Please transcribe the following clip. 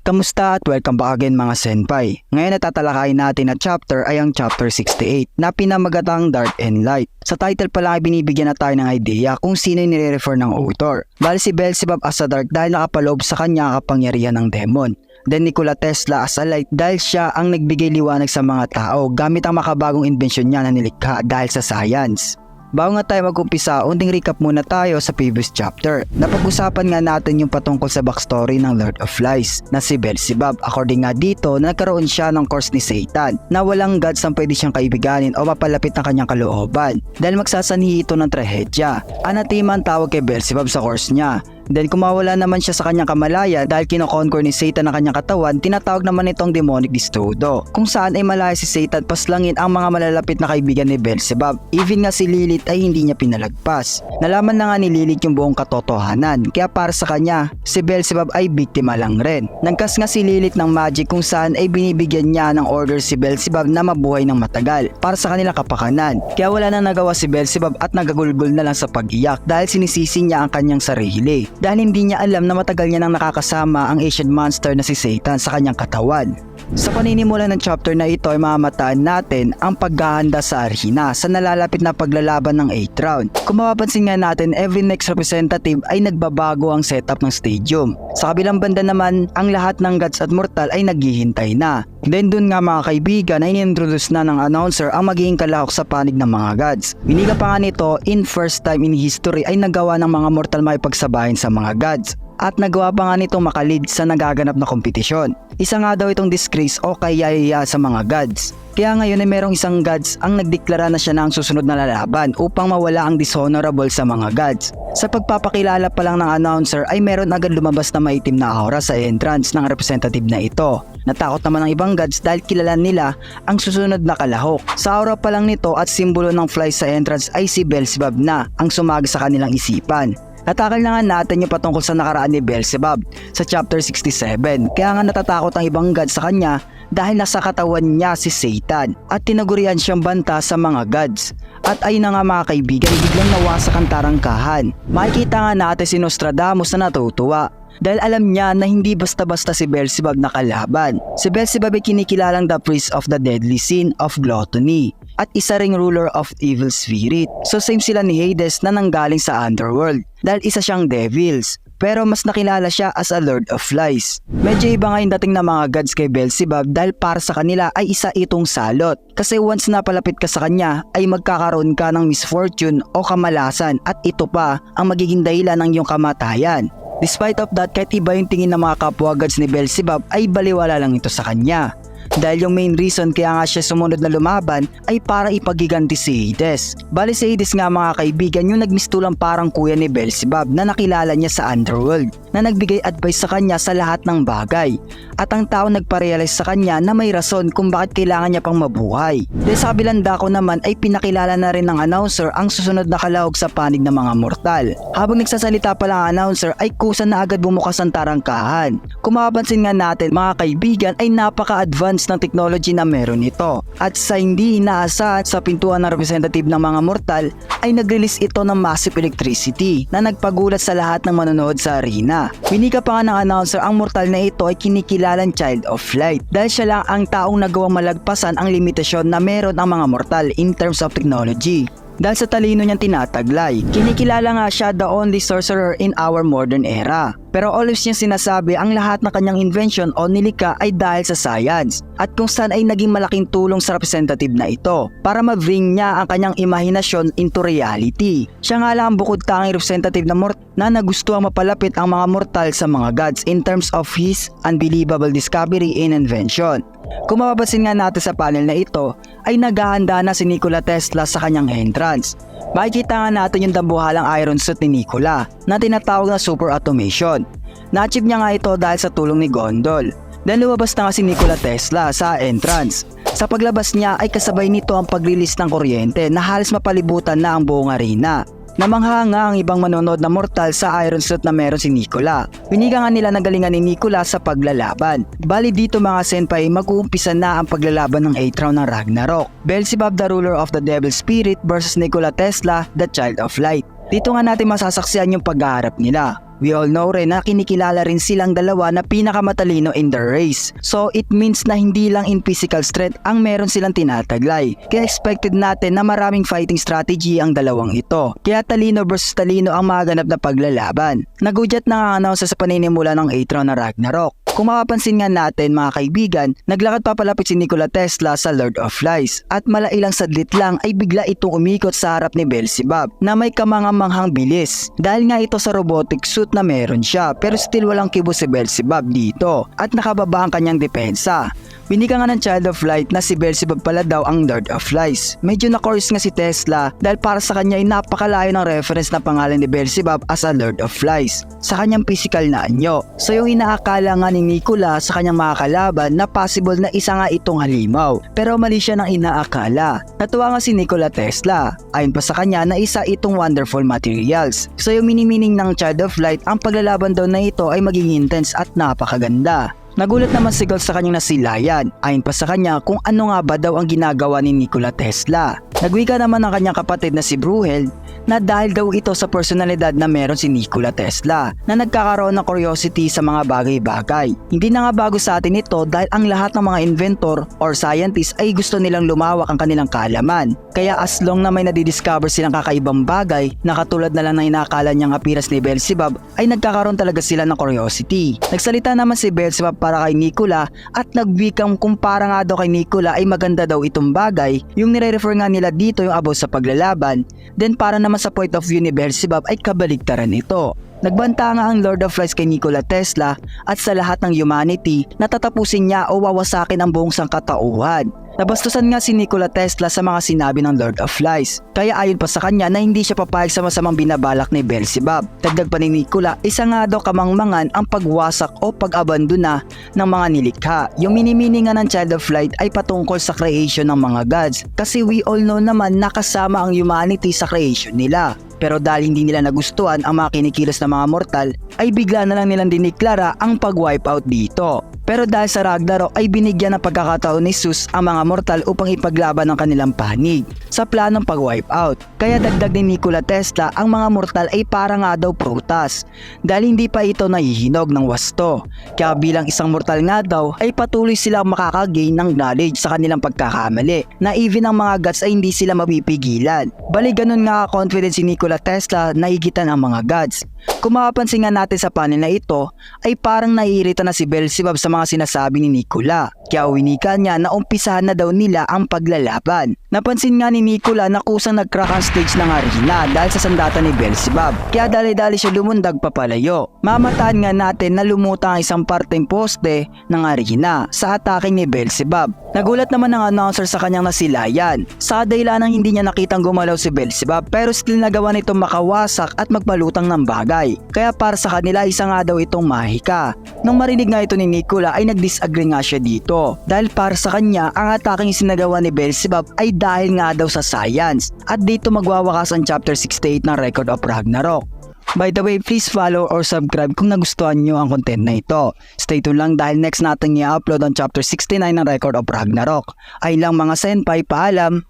Kamusta at welcome back again mga senpai. Ngayon natatalakayin natin na chapter ay ang chapter 68 na pinamagatang Dark and Light. Sa title pa lang ay binibigyan na tayo ng idea kung sino yung nire-refer ng author. Bali si Beelzebub as a dark dahil nakapaloob sa kanya kapangyarihan ng demon. Then Nikola Tesla as a light dahil siya ang nagbigay liwanag sa mga tao gamit ang makabagong inbensyon niya na nilikha dahil sa science. Bago nga tayo mag-umpisa, unting recap muna tayo sa previous chapter. Napag-usapan nga natin yung patungkol sa backstory ng Lord of Lies na si Beelzebub. According nga dito, nagkaroon siya ng curse ni Satan na walang gods ang pwede siyang kaibiganin o mapalapit ng kanyang kalooban dahil magsasanhi ito ng trahedya. Anathema ang tawag kay Beelzebub sa curse niya. Then kung mawala naman siya sa kanyang kamalaya dahil kinoconquer ni Satan ang kanyang katawan, tinatawag naman itong demonic destrudo. Kung saan ay malaya si Satan paslangin ang mga malalapit na kaibigan ni Beelzebub. Even nga si Lilith ay hindi niya pinalagpas. Nalaman na nga ni Lilith yung buong katotohanan, kaya para sa kanya, si Beelzebub ay biktima lang rin. Nagkas nga si Lilith ng magic kung saan ay binibigyan niya ng order si Beelzebub na mabuhay ng matagal para sa kanilang kapakanan. Kaya wala na nagawa si Beelzebub at nagagulgol na lang sa pag-iyak dahil sinisisi niya ang kanyang sarili. Dahil hindi niya alam na matagal niya nang nakakasama ang ancient monster na si Satan sa kanyang katawan. Sa paninimula ng chapter na ito ay mamamataan natin ang paghahanda sa arena sa nalalapit na paglalaban ng 8th round. Kung mapapansin nga natin, every next representative ay nagbabago ang setup ng stadium. Sa kabilang banda naman, ang lahat ng gods at mortal ay naghihintay na. Then dun nga mga kaibigan ay inintroduce na ng announcer ang magiging kalahok sa panig ng mga gods. Winiga pa nga nito, in first time in history ay nagawa ng mga mortal makipagsabayan sa mga gods. At nagawa pa nga nitong makalid sa nagaganap na kompetisyon. Isa nga daw itong disgrace o kayaya sa mga gods. Kaya ngayon ay merong isang gods ang nagdeklara na siya na ang susunod na lalaban upang mawala ang dishonorable sa mga gods. Sa pagpapakilala pa lang ng announcer ay meron agad lumabas na maitim na aura sa entrance ng representative na ito. Natakot naman ang ibang gods dahil kilala nila ang susunod na kalahok. Sa aura pa lang nito at simbolo ng fly sa entrance ay si Beelzebub na ang sumaga sa kanilang isipan. Natakal na nga natin yung patungkol sa nakaraan ni Beelzebub sa chapter 67. Kaya nga natatakot ang ibang gods sa kanya dahil nasa katawan niya si Satan at tinagurian siyang banta sa mga gods. At ayun na nga mga kaibigan, biglang nawasak ang tarangkahan. Makikita nga natin si Nostradamus na natutuwa dahil alam niya na hindi basta-basta si Beelzebub na kalaban. Si Beelzebub ay kinikilalang the priest of the deadly sin of gluttony at isa ring ruler of evil spirit. So same sila ni Hades na nanggaling sa underworld dahil isa siyang devils. Pero mas nakilala siya as a Lord of Lies. Medyo iba nga yung dating ng mga gods kay Beelzebub dahil para sa kanila ay isa itong salot. Kasi once na palapit ka sa kanya ay magkakaroon ka ng misfortune o kamalasan at ito pa ang magiging dahilan ng iyong kamatayan. Despite of that, kahit iba yung tingin ng mga kapwa gods ni Beelzebub ay baliwala lang ito sa kanya. Dahil yung main reason kaya nga siya sumunod na lumaban ay para ipagiganti si Hades. Bali si Hades nga mga kaibigan yung nagmistulang parang kuya ni Beelzebub na nakilala niya sa underworld na nagbigay advice sa kanya sa lahat ng bagay. At ang tao nagparealize sa kanya na may rason kung bakit kailangan niya pang mabuhay. Dahil sa kabilang dako naman ay pinakilala na rin ng announcer ang susunod na kalahok sa panig ng mga mortal. Habang nagsasalita pa lang ang announcer ay kusa na agad bumukas ang tarangkahan. Kung mapapansin nga natin mga kaibigan ay napaka-advanced ng technology na meron ito. At sa hindi inaasahan sa pintuan ng representative ng mga mortal ay nag-release ito ng massive electricity na nagpagulat sa lahat ng manonood sa arena. Winika pa nga ng announcer ang mortal na ito ay kinikilalang child of light dahil siya lang ang taong nagawang malagpasan ang limitasyon na meron ang mga mortal in terms of technology. Dahil sa talino niyang tinataglay, kinikilala nga siya the only sorcerer in our modern era. Pero always niyang sinasabi ang lahat ng kanyang invention o nilikha ay dahil sa science at kung saan ay naging malaking tulong sa representative na ito para ma-bring niya ang kanyang imahinasyon into reality. Siya nga lang ang bukod tanging representative na nagustuhang mapalapit ang mga mortal sa mga gods in terms of his unbelievable discovery and invention. Kung mapapansin nga natin sa panel na ito ay naghahanda na si Nikola Tesla sa kanyang entrance. Makikita nga natin yung dambuhalang iron suit ni Nikola na tinatawag na super automation. Na-achieve niya nga ito dahil sa tulong ni Gondol. Then lumabas na nga si Nikola Tesla sa entrance. Sa paglabas niya ay kasabay nito ang pag-release ng kuryente na halos mapalibutan na ang buong arena. Namangha nga ang ibang manonood na mortal sa iron suit na meron si Nikola. Winiga nga nila nagalingan ni Nikola sa paglalaban. Bali dito mga senpai, mag-uumpisa na ang paglalaban ng 8th round ng Ragnarok. Beelzebub the ruler of the devil spirit versus Nikola Tesla the child of light. Dito nga natin masasaksihan yung paghaharap nila. We all know rin na kinikilala rin silang dalawa na pinakamatalino in the race. So it means na hindi lang in physical strength ang meron silang tinataglay. Kaya expected natin na maraming fighting strategy ang dalawang ito. Kaya talino versus talino ang maganap na paglalaban. Nagudyat na nga sa paninimula ng 8th round na Ragnarok. Kung mapapansin nga natin mga kaibigan, naglakad papalapit si Nikola Tesla sa Lord of Flies at malailang sadlit lang ay bigla itong umikot sa harap ni Beelzebub na may kamangamanghang bilis. Dahil nga ito sa robotic suit na meron siya pero still walang kibo si Beelzebub dito at nakababa ang kanyang depensa. Binika nga ng Child of Light na si Beelzebub pala daw ang Lord of Flies. Medyo na-curse nga si Tesla dahil para sa kanya ay napakalayo ng reference na pangalan ni Beelzebub as a Lord of Flies sa kanyang physical na anyo. So yung inaakala nga ni Nikola sa kanyang mga kalaban na possible na isa nga itong halimaw. Pero mali siya ng inaakala. Natuwa nga si Nikola Tesla. Ayon pa sa kanya na isa itong wonderful materials. So yung mini-meaning ng Child of Light, ang paglalaban daw na ito ay maging intense at napakaganda. Nagulat naman si Galt sa kanyang nasilayan. Ayon pa sa kanya kung ano nga ba daw ang ginagawa ni Nikola Tesla. Nagwika naman ang kanyang kapatid na si Bruhel na dahil daw ito sa personalidad na meron si Nikola Tesla na nagkakaroon ng curiosity sa mga bagay-bagay. Hindi na nga bago sa atin ito dahil ang lahat ng mga inventor or scientist ay gusto nilang lumawak ang kanilang kaalaman. Kaya as long na may nadidiscover silang kakaibang bagay na katulad na lang na inakala niyang appearance ni Beelzebub ay nagkakaroon talaga sila ng curiosity. Nagsalita naman si Beelzebub para kay Nikola at nagwikang kung para nga daw kay Nikola ay maganda daw itong bagay. Yung nire-refer nga nila dito yung about sa paglalaban. Then para naman sa point of view ni Beelzebub ay kabaligtaran ito. Nagbanta nga ang Lord of Flies kay Nikola Tesla at sa lahat ng humanity na tatapusin niya o wawasakin ang buong sangkatauhan. Nabastusan nga si Nikola Tesla sa mga sinabi ng Lord of Flies. Kaya ayon pa sa kanya na hindi siya papayag sa masamang binabalak ni Beelzebub. Dagdag pa ni Nikola, isa nga daw kamangmangan ang pagwasak o pag-abandona ng mga nilikha. Yung mini-meaning nga ng Child of Light ay patungkol sa creation ng mga gods. Kasi we all know naman nakasama ang humanity sa creation nila. Pero dahil hindi nila nagustuhan ang mga kinikilos na mga mortal, ay bigla na lang nilang diniklara ang pag-wipe out dito. Pero dahil sa Ragnarok ay binigyan ng pagkakataon ni Zeus ang mga mortal upang ipaglaban ang kanilang panig sa planong pag-wipe out. Kaya dagdag ni Nikola Tesla, ang mga mortal ay para nga daw prutas dahil hindi pa ito nahihinog ng wasto. Kaya bilang isang mortal nga daw ay patuloy silang makakagain ng knowledge sa kanilang pagkakamali na even ang mga gods ay hindi sila mapipigilan. Bali ganun nga confidence si Nikola Tesla na higitan ang mga gods. Kung mapapansin nga natin sa panel na ito ay parang naiirita na si Beelzebub sa mga sinasabi ni Nikola. Kaya winika niya na umpisahan na daw nila ang paglalaban. Napansin nga ni Nikola na kusang nag-crack ang stage ng arena dahil sa sandata ni Beelzebub. Kaya dali-dali siya lumundag papalayo. Mamataan nga natin na lumutang ang isang parteng poste ng arena sa atake ni Beelzebub. Nagulat naman ang announcer sa kanyang nasilayan. Sa dahilan ng hindi niya nakitang gumalaw si Beelzebub pero still nagawa nito makawasak at magbalutang ng bagay. Kaya para sa kanila isa nga daw itong mahika. Nung marinig nga ito ni Nikola ay nag-disagree nga siya dito. Dahil para sa kanya ang ataking sinagawa ni Beelzebub ay dahil nga daw sa science. At dito magwawakas ang chapter 68 ng Record of Ragnarok. By the way, please follow or subscribe kung nagustuhan nyo ang content na ito. Stay tuned lang dahil next natin i-upload ang chapter 69 ng Record of Ragnarok. Ay lang mga senpai, paalam!